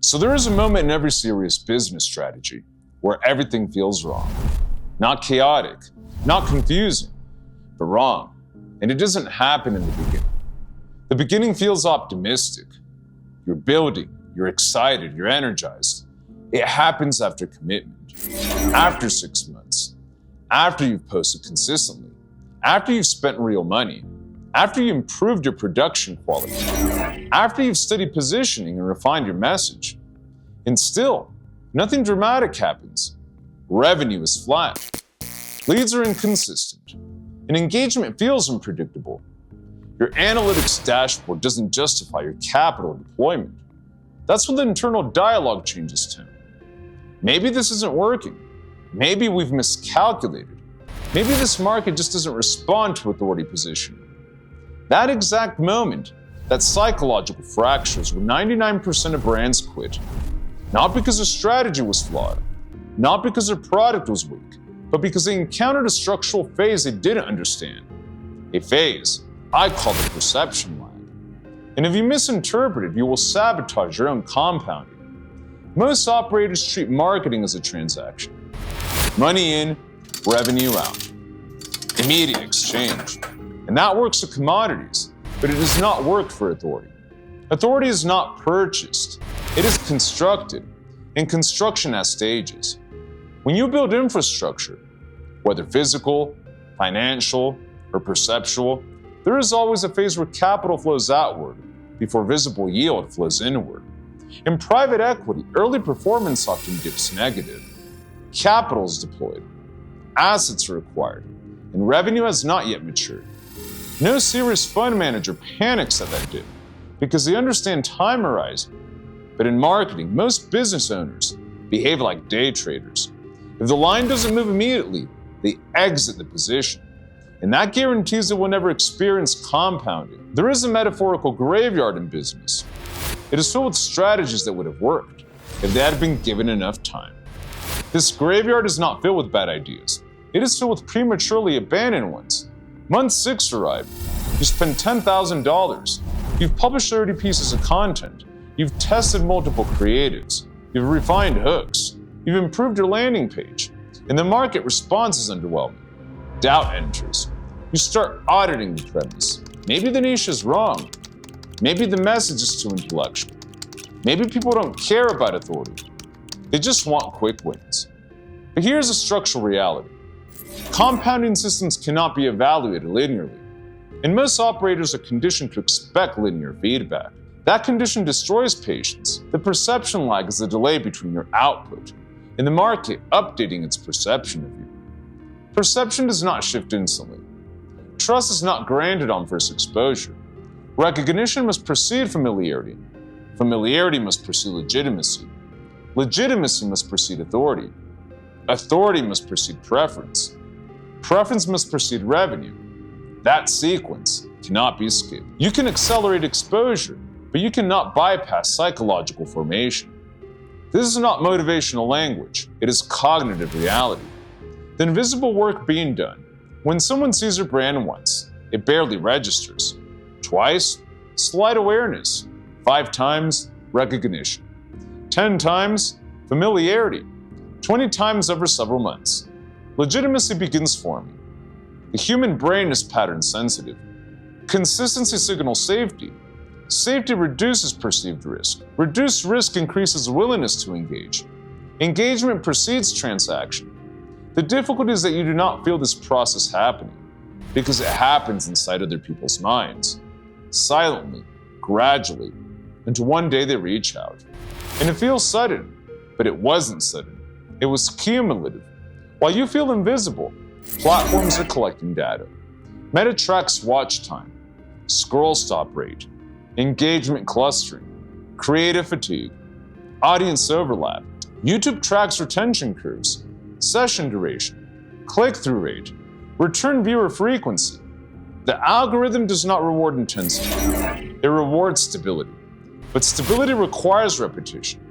So there is a moment in every serious business strategy where everything feels wrong. Not chaotic, not confusing, but wrong. And it doesn't happen in the beginning. The beginning feels optimistic. You're building, you're excited, you're energized. It happens after commitment, after 6 months, after you've posted consistently, after you've spent real money, after you improved your production quality, after you've studied positioning and refined your message. And still, nothing dramatic happens. Revenue is flat. Leads are inconsistent. And engagement feels unpredictable. Your analytics dashboard doesn't justify your capital deployment. That's when the internal dialogue changes tone. Maybe this isn't working. Maybe we've miscalculated. Maybe this market just doesn't respond to authority positioning. That exact moment, that psychological fracture is when 99% of brands quit. Not because their strategy was flawed, not because their product was weak, but because they encountered a structural phase they didn't understand. A phase I call the perception lag. And if you misinterpret it, you will sabotage your own compounding. Most operators treat marketing as a transaction. Money in, revenue out. Immediate exchange. And that works for commodities, but it does not work for authority. Authority is not purchased, it is constructed, and construction has stages. When you build infrastructure, whether physical, financial, or perceptual, there is always a phase where capital flows outward before visible yield flows inward. In private equity, early performance often dips negative. Capital is deployed, assets are acquired, and revenue has not yet matured. No serious fund manager panics at that dip because they understand time horizon. But in marketing, most business owners behave like day traders. If the line doesn't move immediately, they exit the position. And that guarantees it will never experience compounding. There is a metaphorical graveyard in business. It is filled with strategies that would have worked if they had been given enough time. This graveyard is not filled with bad ideas. It is filled with prematurely abandoned ones. Month 6 arrived. You spent $10,000. You've published 30 pieces of content. You've tested multiple creatives. You've refined hooks. You've improved your landing page. And the market response is underwhelming. Doubt enters. You start auditing the premise. Maybe the niche is wrong. Maybe the message is too intellectual. Maybe people don't care about authority. They just want quick wins. But here's a structural reality. Compounding systems cannot be evaluated linearly, and most operators are conditioned to expect linear feedback. That condition destroys patience. The perception lag is the delay between your output and the market updating its perception of you. Perception does not shift instantly. Trust is not granted on first exposure. Recognition must precede familiarity. Familiarity must precede legitimacy. Legitimacy must precede authority. Authority must precede preference. Preference must precede revenue. That sequence cannot be skipped. You can accelerate exposure, but you cannot bypass psychological formation. This is not motivational language, it is cognitive reality. The invisible work being done. When someone sees your brand once, it barely registers. Twice, slight awareness. 5 times, recognition. 10 times, familiarity. 20 times over several months. Legitimacy begins forming. The human brain is pattern sensitive. Consistency signals safety. Safety reduces perceived risk. Reduced risk increases willingness to engage. Engagement precedes transaction. The difficulty is that you do not feel this process happening because it happens inside other people's minds, silently, gradually, until one day they reach out. And it feels sudden, but it wasn't sudden. It was cumulative. While you feel invisible, platforms are collecting data. Meta tracks watch time, scroll stop rate, engagement clustering, creative fatigue, audience overlap. YouTube tracks retention curves, session duration, click-through rate, return viewer frequency. The algorithm does not reward intensity. It rewards stability. But stability requires repetition.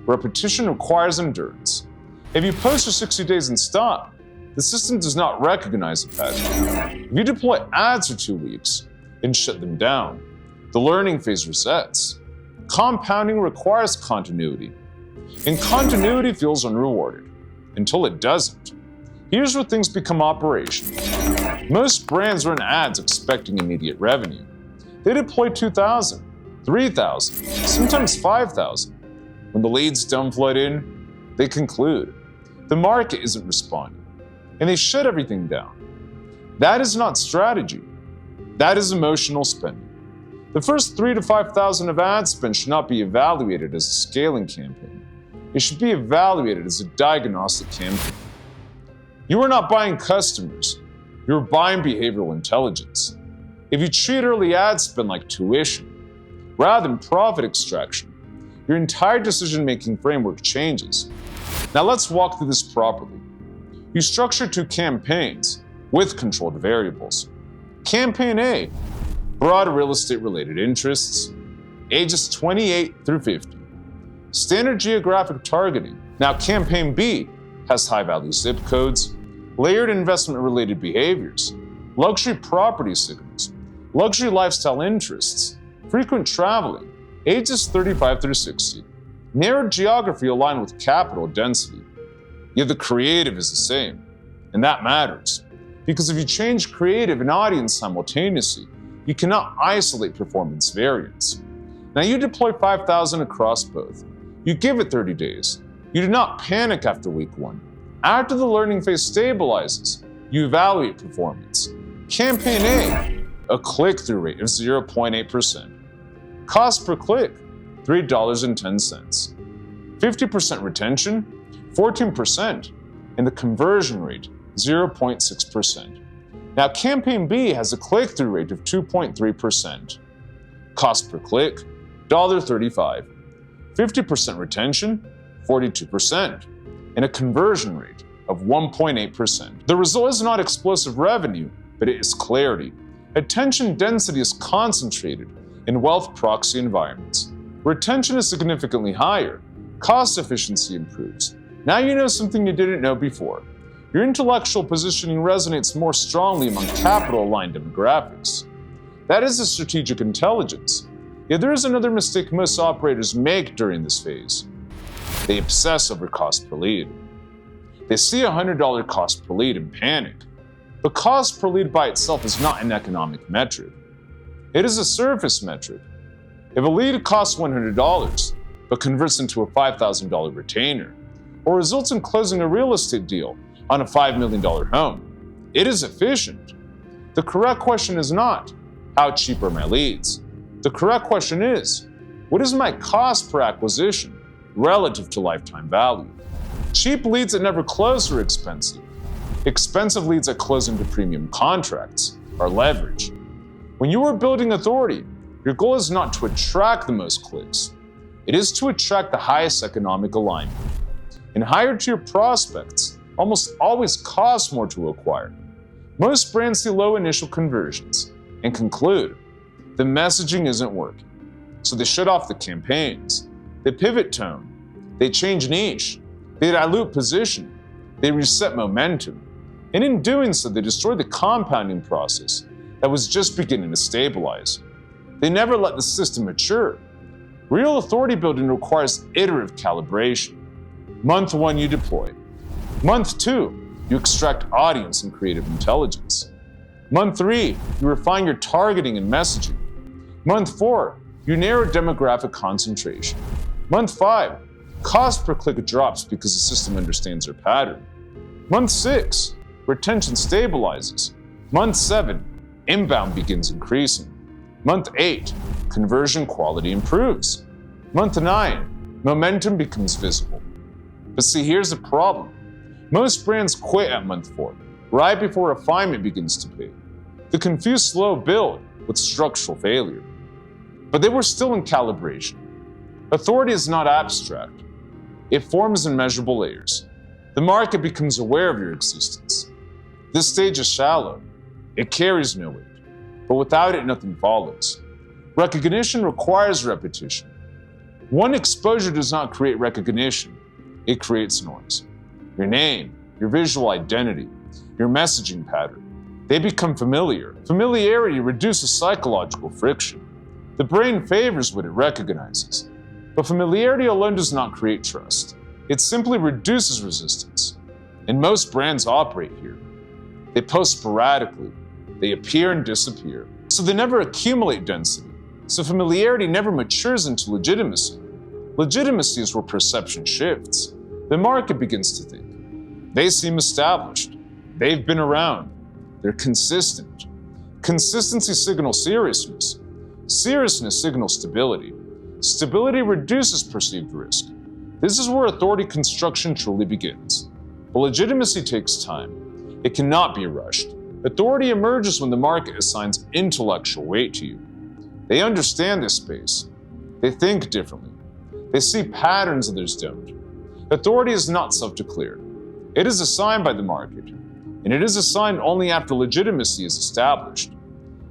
Repetition requires endurance. If you post for 60 days and stop, the system does not recognize a pattern. If you deploy ads for 2 weeks and shut them down, the learning phase resets. Compounding requires continuity, and continuity feels unrewarded until it doesn't. Here's where things become operational. Most brands run ads expecting immediate revenue. They deploy 2,000, 3,000, sometimes 5,000. When the leads don't flood in, they conclude the market isn't responding, and they shut everything down. That is not strategy. That is emotional spending. The first 3,000 to 5,000 of ad spend should not be evaluated as a scaling campaign. It should be evaluated as a diagnostic campaign. You are not buying customers. You are buying behavioral intelligence. If you treat early ad spend like tuition, rather than profit extraction, your entire decision-making framework changes. Now let's walk through this properly. You structure 2 campaigns with controlled variables. Campaign A, broad real estate-related interests, ages 28 through 50. Standard geographic targeting. Now Campaign B has high-value zip codes, layered investment-related behaviors, luxury property signals, luxury lifestyle interests, frequent traveling, ages 35 through 60, narrowed geography aligned with capital density. Yet the creative is the same, and that matters. Because if you change creative and audience simultaneously, you cannot isolate performance variance. Now you deploy 5,000 across both. You give it 30 days. You do not panic after week 1. After the learning phase stabilizes, you evaluate performance. Campaign A click-through rate of 0.8%. Cost per click, $3.10. 50% retention, 14%, and the conversion rate, 0.6%. Now Campaign B has a click-through rate of 2.3%. Cost per click, $1.35. 50% retention, 42%, and a conversion rate of 1.8%. The result is not explosive revenue, but it is clarity. Attention density is concentrated in wealth proxy environments. Retention is significantly higher. Cost efficiency improves. Now you know something you didn't know before. Your intellectual positioning resonates more strongly among capital-aligned demographics. That is a strategic intelligence. Yet there is another mistake most operators make during this phase. They obsess over cost per lead. They see a $100 cost per lead and panic. But cost per lead by itself is not an economic metric. It is a surface metric. If a lead costs $100, but converts into a $5,000 retainer, or results in closing a real estate deal on a $5 million home, it is efficient. The correct question is not, how cheap are my leads? The correct question is, what is my cost per acquisition relative to lifetime value? Cheap leads that never close are expensive. Expensive leads that close into premium contracts are leverage. When you are building authority, your goal is not to attract the most clicks. It is to attract the highest economic alignment. And higher tier prospects almost always cost more to acquire. Most brands see low initial conversions and conclude the messaging isn't working. So they shut off the campaigns. They pivot tone. They change niche. They dilute position. They reset momentum. And in doing so, they destroy the compounding process that was just beginning to stabilize. They never let the system mature. Real authority building requires iterative calibration. Month 1, you deploy. Month 2, you extract audience and creative intelligence. Month 3, you refine your targeting and messaging. Month 4, you narrow demographic concentration. Month 5, cost per click drops because the system understands their pattern. Month 6, retention stabilizes. Month 7, inbound begins increasing. Month 8, conversion quality improves. Month 9, momentum becomes visible. But see, here's the problem. Most brands quit at month 4, right before refinement begins to pay. They confuse slow build with structural failure. But they were still in calibration. Authority is not abstract. It forms in measurable layers. The market becomes aware of your existence. This stage is shallow. It carries no weight. But without it, nothing follows. Recognition requires repetition. One exposure does not create recognition. It creates noise. Your name, your visual identity, your messaging pattern, they become familiar. Familiarity reduces psychological friction. The brain favors what it recognizes. But familiarity alone does not create trust. It simply reduces resistance. And most brands operate here. They post sporadically. They appear and disappear. So they never accumulate density. So familiarity never matures into legitimacy. Legitimacy is where perception shifts. The market begins to think. They seem established. They've been around. They're consistent. Consistency signals seriousness. Seriousness signals stability. Stability reduces perceived risk. This is where authority construction truly begins. But legitimacy takes time. It cannot be rushed. Authority emerges when the market assigns intellectual weight to you. They understand this space. They think differently. They see patterns others don't. Authority is not self-declared. It is assigned by the market, and it is assigned only after legitimacy is established.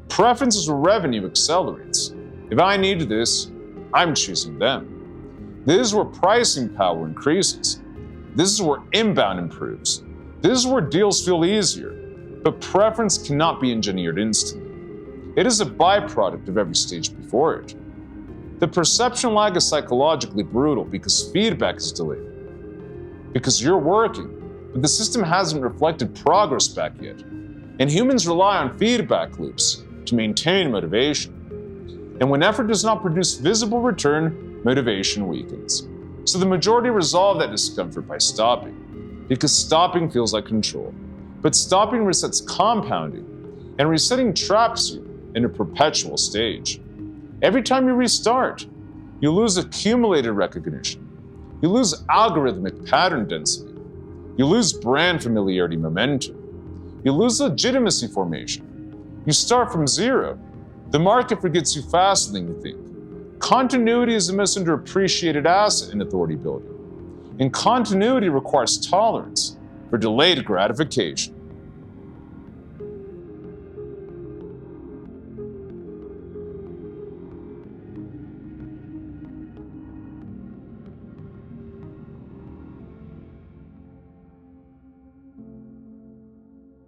Preference is where revenue accelerates. If I need this, I'm choosing them. This is where pricing power increases. This is where inbound improves. This is where deals feel easier. But preference cannot be engineered instantly. It is a byproduct of every stage before it. The perception lag is psychologically brutal because feedback is delayed. Because you're working, but the system hasn't reflected progress back yet. And humans rely on feedback loops to maintain motivation. And when effort does not produce visible return, motivation weakens. So the majority resolve that discomfort by stopping, because stopping feels like control. But stopping resets compounding, and resetting traps you in a perpetual stage. Every time you restart, you lose accumulated recognition. You lose algorithmic pattern density. You lose brand familiarity momentum. You lose legitimacy formation. You start from zero. The market forgets you faster than you think. Continuity is the most underappreciated asset in authority building. And continuity requires tolerance for delayed gratification.